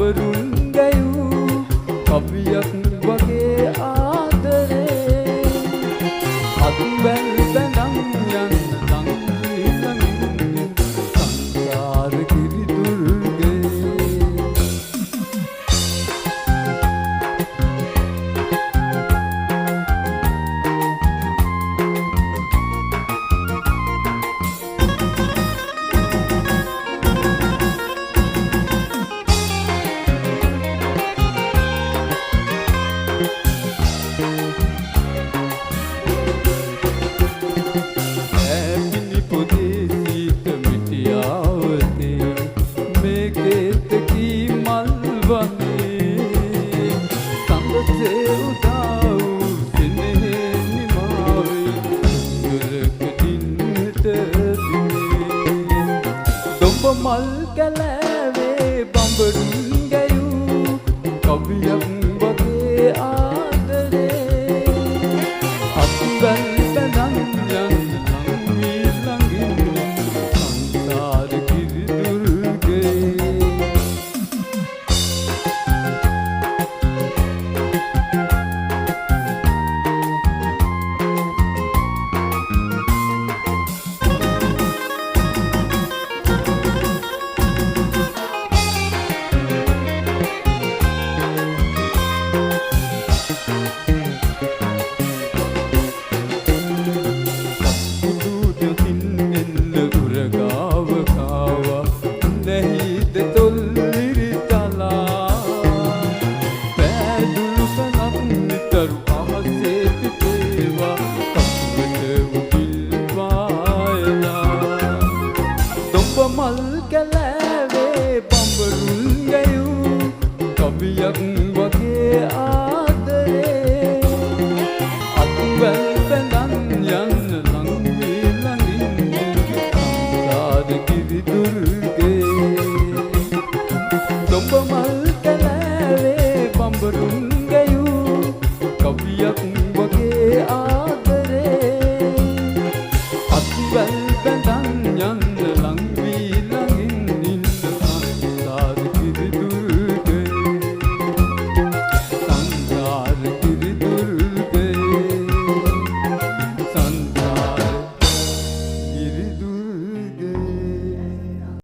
බඹරුන් ගැයූ කවියක් වගේ ආදරේ අත්වැල් බැඳන් යන්න ලං සංසාර කිරි දුර්ගේ මල් කැලෑවේ බඹරුන් ගැයූ කවියක් වගේ ආදරේ අත්වැල් බැඳන් යන්න ළඟින් සංසාර කිරි දුර්ගේ මල් කැලෑවේ බඹරුන් ගැයූ කවියක් වගේ ආදරේ අත්වැල් බැඳන් යන්න ළඟින් සංසාර කිරි දුර්ගේ මල් කැලෑවේ බඹරුන් ගැයූ කවියක්